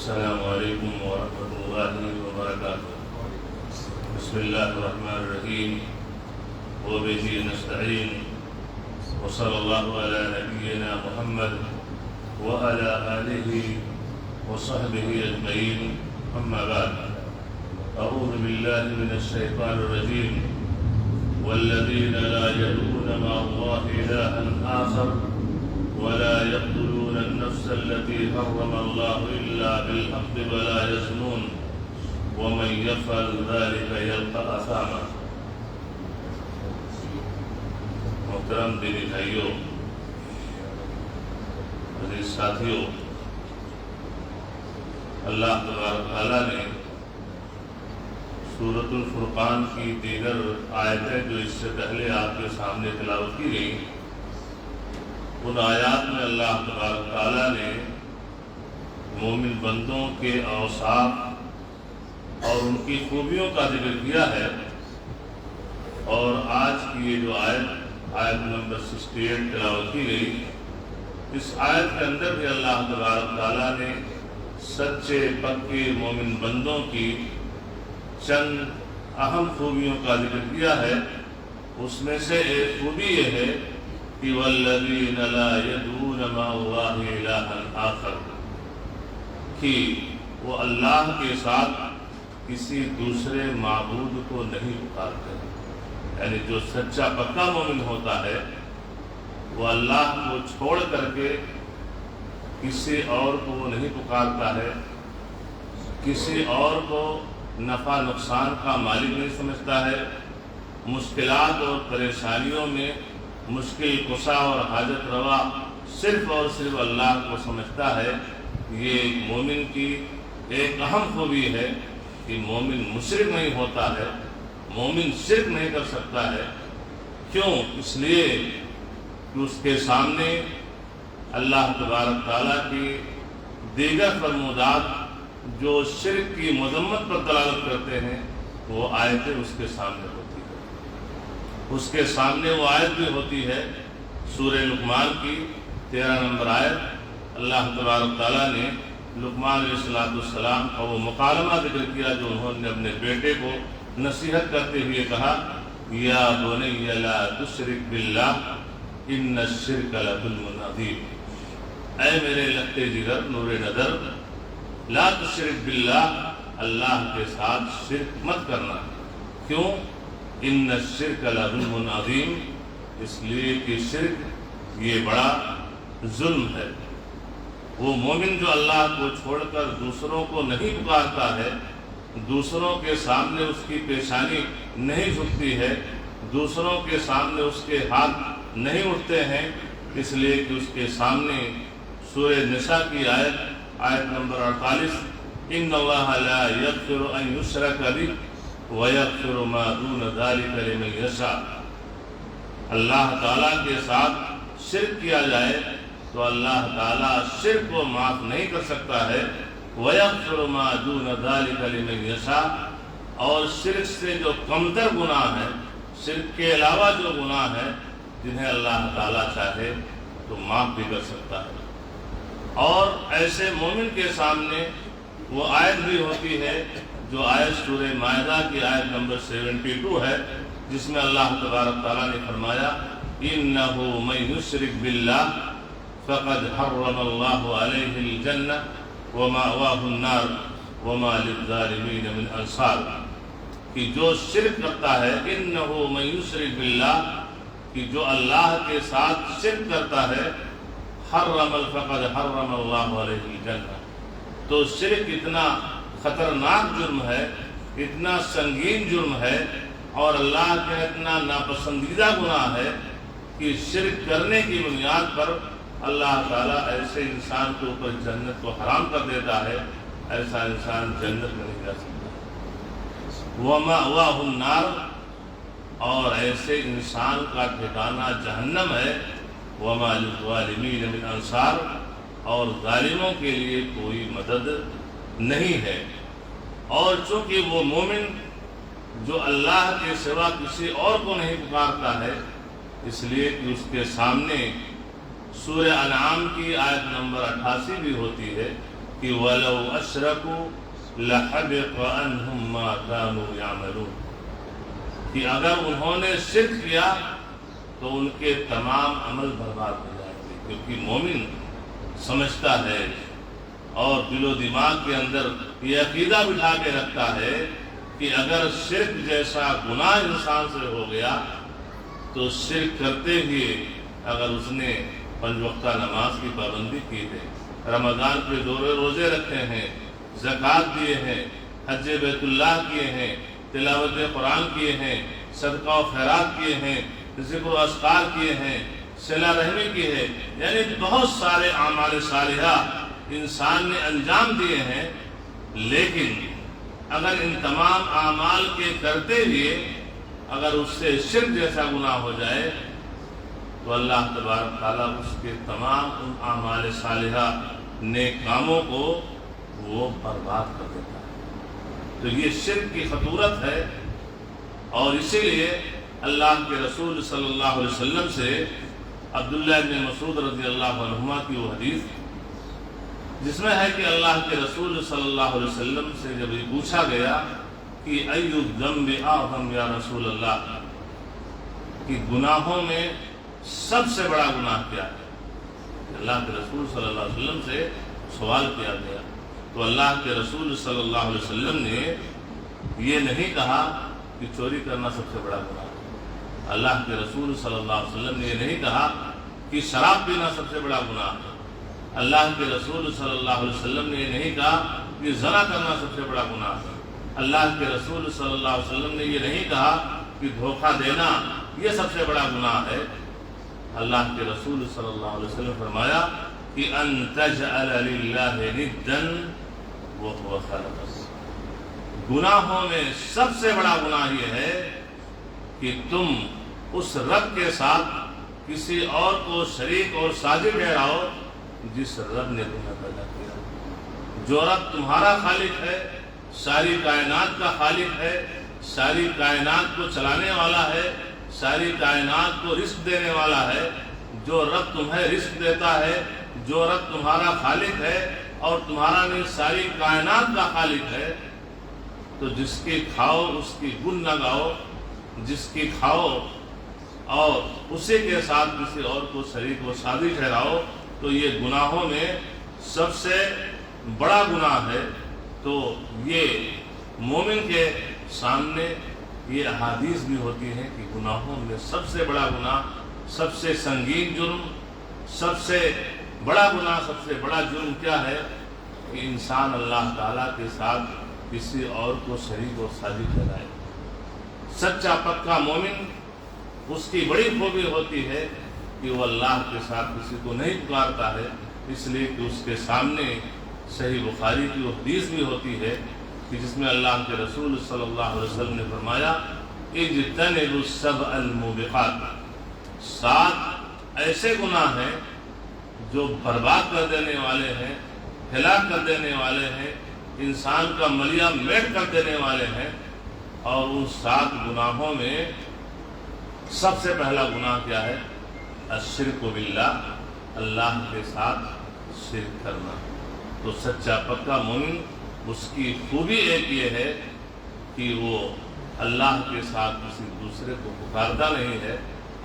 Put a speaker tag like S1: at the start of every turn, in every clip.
S1: السلام علیکم ورحمۃ اللہ وبرکاتہ۔ بسم اللہ الرحمن الرحیم وبہ نستعین وصلی اللہ علی نبینا محمد وعلی آلہ وصحبہ اجمعین، اما بعد۔ اعوذ باللہ من الشیطان الرجیم والذین لا يدعون مع اللہ الہا آخر ولا يقتلون النفس التي حرم الله إلا بالحق ولا يزنون ومن يفعل ذلك يلقى أثاما۔ محترم دینی بھائیوں، عزیز ساتھیوں، اللہ تبارک تعالیٰ نے سورۃ الفرقان کی دیگر آیتیں جو اس سے پہلے آپ کے سامنے تلاوت کی گئی، ان آیات میں اللہ تبارک تعالیٰ نے مومن بندوں کے اوصاف اور ان کی خوبیوں کا ذکر کیا ہے، اور آج کی یہ جو آیت نمبر 68 تلاوت کی گئی، اس آیت کے اندر بھی اللہ تبارک تعالیٰ نے سچے پکے مومن بندوں کی چند اہم خوبیوں کا ذکر کیا ہے۔ اس میں سے ایک خوبی یہ ہے کہ والذین لا يدعون مع اللہ الہا آخر، کہ وہ اللہ کے ساتھ کسی دوسرے معبود کو نہیں پکارتے۔ یعنی جو سچا پکا مومن ہوتا ہے وہ اللہ کو چھوڑ کر کے کسی اور کو وہ نہیں پکارتا ہے، کسی اور کو نفع نقصان کا مالک نہیں سمجھتا ہے، مشکلات اور پریشانیوں میں مشکل کشا اور حاجت روا صرف اور صرف اللہ کو سمجھتا ہے۔ یہ مومن کی ایک اہم خوبی ہے کہ مومن مشرک نہیں ہوتا ہے، مومن شرک نہیں کر سکتا ہے۔ کیوں؟ اس لیے کہ اس کے سامنے اللہ تبارک تعالیٰ کی دیگر فرمودات جو شرک کی مذمت پر دلالت کرتے ہیں وہ آیتیں اس کے سامنے ہوتی ہیں۔ اس کے سامنے وہ آیت بھی ہوتی ہے سورہ لقمان کی 13 نمبر آیت۔ اللہ تبارک تعالیٰ نے لقمان علیہ السلام کا وہ مکالمہ ذکر کیا جو انہوں نے اپنے بیٹے کو نصیحت کرتے ہوئے کہا، یا بنی لا تشرک باللہ ان الشرک لظلم عظیم۔ اے میرے لگتے جگر نور نظر، لا تشرک باللہ، اللہ کے ساتھ شرک مت کرنا۔ کیوں؟ ان الشرک لظلم عظیم، اس لیے کہ شرک یہ بڑا ظلم ہے۔ وہ مومن جو اللہ کو چھوڑ کر دوسروں کو نہیں پکارتا ہے، دوسروں کے سامنے اس کی پیشانی نہیں جھکتی ہے، دوسروں کے سامنے اس کے ہاتھ نہیں اٹھتے ہیں، اس لیے کہ اس کے سامنے سورہ نساء کی آیت نمبر 48، ان اللہ لا یغفر ان یشرک بہ وَيَغْفِرُ مَا دُونَ ذَلِكَ لِمَن يَشَاءُ۔ اللہ تعالیٰ کے ساتھ شرک کیا جائے تو اللہ تعالیٰ شرک کو معاف نہیں کر سکتا ہے، وَيَغْفِرُ مَا دُونَ ذَلِكَ لِمَن يَشَاءُ، اور شرک سے جو کمتر گناہ ہے، شرک کے علاوہ جو گناہ ہے جنہیں اللہ تعالیٰ چاہے تو معاف بھی کر سکتا ہے۔ اور ایسے مومن کے سامنے وہ آیت بھی ہوتی ہے جو آیت سورہ مائدہ کی آیت نمبر 72 ہے، جس میں اللہ تبارک تعالیٰ نے فرمایا، اِنَّهُ مَن يُشْرِكْ بِاللَّهِ فَقَدْ حَرَّمَ اللَّهُ عَلَيْهِ الْجَنَّةَ وَمَأْوَاهُ النَّارُ وَمَا لِلظَّالِمِينَ مِنْ أَنصَارٍ، کہ جو شرک کرتا ہے، اِنَّهُ مَن يُشْرِكْ بِاللَّهِ، کہ جو اللہ کے ساتھ شرک کرتا ہے، فَقَدْ حَرَّمَ اللَّهُ عَلَيْهِ الْجَنَّةَ، تو شرک اتنا خطرناک جرم ہے، اتنا سنگین جرم ہے، اور اللہ کا اتنا ناپسندیدہ گناہ ہے کہ شرک کرنے کی بنیاد پر اللہ تعالیٰ ایسے انسان کے اوپر جنت کو حرام کر دیتا ہے۔ ایسا انسان جنت میں نہیں جا سکتا۔ وَمَأْوَاهُ النَّارُ، اور ایسے انسان کا ٹھکانہ جہنم ہے۔ وَمَا لِلظَّالِمِينَ مِنْ أَنصَارٍ، اور ظالموں کے لیے کوئی مدد نہیں ہے۔ اور چونکہ وہ مومن جو اللہ کے سوا کسی اور کو نہیں پکارتا ہے، اس لیے کہ اس کے سامنے سورہ انعام کی آیت نمبر 88 بھی ہوتی ہے کہ وَلَوْ أَشْرَكُوا لَحَبِطَ عَنْهُمْ مَا كَانُوا يَعْمَلُونَ، کہ اگر انہوں نے شرک کیا تو ان کے تمام عمل برباد ہو جائیں گے، کیونکہ مومن سمجھتا ہے اور دل و دماغ کے اندر یہ عقیدہ بٹھا کے رکھتا ہے کہ اگر شرک جیسا گناہ انسان سے ہو گیا تو شرک کرتے ہوئے اگر اس نے 5 وقتہ نماز کی پابندی کی ہے، رمضان کے روزے رکھے ہیں، زکوٰۃ دیے ہیں، حج بیت اللہ کیے ہیں، تلاوت قرآن کیے ہیں، صدقہ و خیرات کیے ہیں، ذکر و اذکار کیے ہیں، صلہ رحمی کی ہے، یعنی بہت سارے اعمال صالحہ انسان نے انجام دیے ہیں، لیکن اگر ان تمام اعمال کے کرتے ہوئے اگر اس سے شرک جیسا گناہ ہو جائے تو اللہ تبارک تعالیٰ اس کے تمام ان اعمال صالحہ نیک کاموں کو وہ برباد کر دیتا ہے۔ تو یہ شرک کی خطورت ہے، اور اسی لیے اللہ کے رسول صلی اللہ علیہ وسلم سے عبداللہ بن مسعود رضی اللہ عنہما کی وہ حدیث جس میں ہے کہ اللہ کے رسول صلی اللہ علیہ وسلم سے جب یہ پوچھا گیا کہ ای الذنب اعظم یا رسول اللہ، کہ گناہوں میں سب سے بڑا گناہ کیا ہے؟ اللہ کے رسول صلی اللہ علیہ وسلم سے سوال کیا گیا تو اللہ کے رسول صلی اللہ علیہ وسلم نے یہ نہیں کہا کہ چوری کرنا سب سے بڑا گناہ ہے، اللہ کے رسول صلی اللہ علیہ وسلم نے یہ نہیں کہا کہ شراب پینا سب سے بڑا گناہ ہے، اللہ کے رسول صلی اللہ علیہ وسلم نے یہ نہیں کہا کہ زنا کرنا سب سے بڑا گناہ ہے، اللہ کے رسول صلی اللہ علیہ وسلم نے یہ نہیں کہا کہ دھوکہ دینا یہ سب سے بڑا گناہ ہے۔ اللہ کے رسول صلی اللہ علیہ وسلم فرمایا کہ ان تجعل للہ ندا وهو خلقك، گناہوں میں سب سے بڑا گناہ یہ ہے کہ تم اس رب کے ساتھ کسی اور کو شریک اور ساجد ٹھہراؤ جس رب نے تمہیں پیدا کیا۔ جو رب تمہارا خالق ہے، ساری کائنات کا خالق ہے، ساری کائنات کو چلانے والا ہے، ساری کائنات کو رزق دینے والا ہے، جو رب تمہیں رزق دیتا ہے، جو رب تمہارا خالق ہے اور تمہارا نہیں ساری کائنات کا خالق ہے، تو جس کی کھاؤ اس کی گن نہ گاؤ، جس کی کھاؤ اور اسی کے ساتھ کسی اور کو شریک و سادی ٹھہراؤ، تو یہ گناہوں میں سب سے بڑا گناہ ہے۔ تو یہ مومن کے سامنے یہ احادیث بھی ہوتی ہیں کہ گناہوں میں سب سے بڑا گناہ، سب سے سنگین جرم، سب سے بڑا گناہ، سب سے بڑا جرم کیا ہے کہ انسان اللہ تعالیٰ کے ساتھ کسی اور کو شریک اور ساجی ٹھہرائے۔ سچا پکا مومن اس کی بڑی خوبی ہوتی ہے کہ وہ اللہ کے ساتھ کسی کو نہیں پکارتا ہے، اس لیے کہ اس کے سامنے صحیح بخاری کی وہ حدیث بھی ہوتی ہے کہ جس میں اللہ کے رسول صلی اللہ علیہ وسلم نے فرمایا اجتنبوا السبع الموبقات، 7 ایسے گناہ ہیں جو برباد کر دینے والے ہیں، ہلاک کر دینے والے ہیں، انسان کا ملیا میٹ کر دینے والے ہیں، اور ان 7 گناہوں میں سب سے پہلا گناہ کیا ہے؟ الشرک باللہ، اللہ کے ساتھ شرک کرنا۔ تو سچا پکا مومن اس کی خوبی ایک یہ ہے کہ وہ اللہ کے ساتھ کسی دوسرے کو پکارتا نہیں ہے،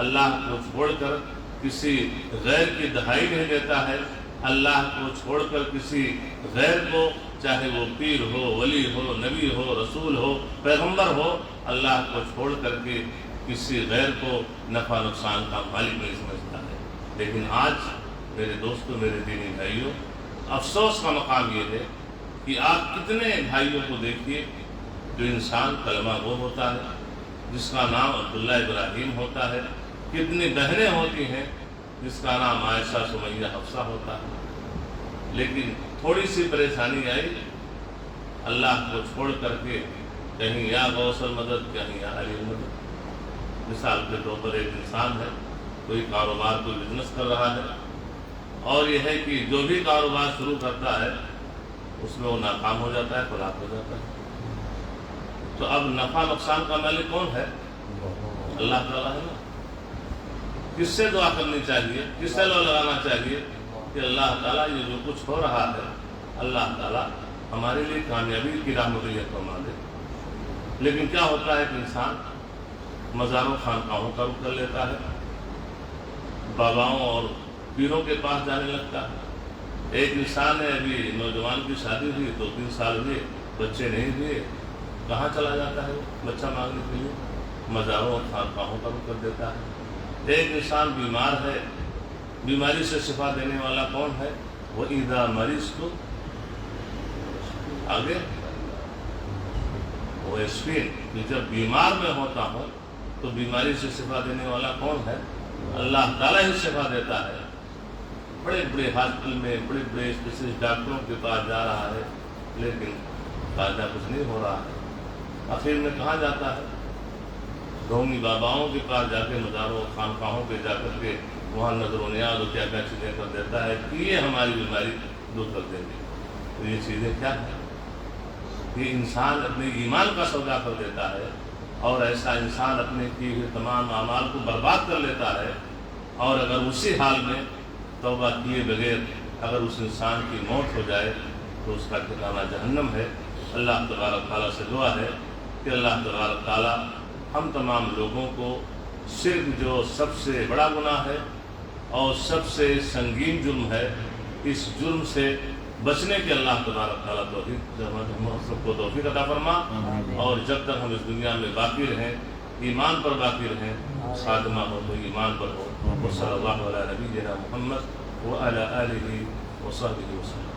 S1: اللہ کو چھوڑ کر کسی غیر کی دہائی نہیں دیتا ہے، اللہ کو چھوڑ کر کسی غیر کو، چاہے وہ پیر ہو، ولی ہو، نبی ہو، رسول ہو، پیغمبر ہو، اللہ کو چھوڑ کر کے کسی غیر کو نفع نقصان کا مالک نہیں سمجھتا ہے۔ لیکن آج میرے دوستوں، میرے دینی بھائیوں، افسوس کا مقام یہ ہے کہ آپ کتنے بھائیوں کو دیکھیے جو انسان کلمہ گو ہوتا ہے، جس کا نام عبداللہ ابراہیم ہوتا ہے، کتنی بہنیں ہوتی ہیں جس کا نام عائشہ، سمیہ، حفصہ ہوتا ہے، لیکن تھوڑی سی پریشانی آئی، اللہ کو چھوڑ کر کے کہیں یا غوث المدد، کہیں یا علی المدد۔ مثال کے طور پر ایک انسان ہے، کوئی کاروبار، کوئی بزنس کر رہا ہے، اور یہ ہے کہ جو بھی کاروبار شروع کرتا ہے اس میں وہ ناکام ہو جاتا ہے، فلاح ہو جاتا ہے۔ تو اب نفع نقصان کا مالک کون ہے؟ اللہ تعالیٰ ہے نا۔ کس سے دعا کرنی چاہیے، کس سے لو لگانا چاہیے کہ اللہ تعالیٰ یہ جو کچھ ہو رہا ہے اللہ تعالیٰ ہمارے لیے کامیابی کی راہ مہیا فرما دے۔ لیکن کیا ہوتا ہے کہ انسان مزاروں خانقاہوں کا رخ کر لیتا ہے، باباؤں اور پیروں کے پاس جانے لگتا ہے۔ ایک انسان ہے، ابھی نوجوان کی شادی ہوئی 2-3 سال ہوئے، بچے نہیں ہوئے، کہاں چلا جاتا ہے وہ بچہ مانگنے کے لیے؟ مزاروں اور خانقاہوں کا رخ کر دیتا ہے۔ ایک انسان بیمار ہے، بیماری سے شفا دینے والا کون ہے؟ وہ اذا مریض آگے وہ اسفین، جب بیمار میں ہوتا ہوں تو بیماری سے شفا دینے والا کون ہے؟ اللہ تعالیٰ ہی شفا دیتا ہے۔ بڑے بڑے ہاسپٹل میں بڑے بڑے اسپیشلسٹ ڈاکٹروں کے پاس جا رہا ہے، لیکن فائدہ کچھ نہیں ہو رہا ہے۔ آخر میں کہاں جاتا ہے؟ ڈھونگی باباؤں کے پاس جا کے، مزاروں خانقاہوں پہ جا کر کے وہاں نظر و نیاز اور کیا کیا چیزیں کر دیتا ہے کہ یہ ہماری بیماری دور کر دیں گے۔ تو یہ چیزیں کیا ہیں؟ یہ انسان اپنے ایمان کا سودا کر دیتا ہے، اور ایسا انسان اپنے کیے ہوئے تمام اعمال کو برباد کر لیتا ہے۔ اور اگر اسی حال میں توبہ کیے بغیر اگر اس انسان کی موت ہو جائے تو اس کا ٹھکانہ جہنم ہے۔ اللہ تبارک تعالیٰ سے دعا ہے کہ اللہ تبارک تعالیٰ ہم تمام لوگوں کو شرک جو سب سے بڑا گناہ ہے اور سب سے سنگین جرم ہے، اس جرم سے بچنے کے اللہ تبارک تعالیٰ ہم سب کو توفیق عطا فرما، اور جب تک ہم اس دنیا میں باقی رہیں، ایمان پر باقی رہیں، خاتمہ ہو تو ایمان پر ہو۔ صلی اللہ علیہ نبینا محمد وعلی آلہ وصحبہ وسلم۔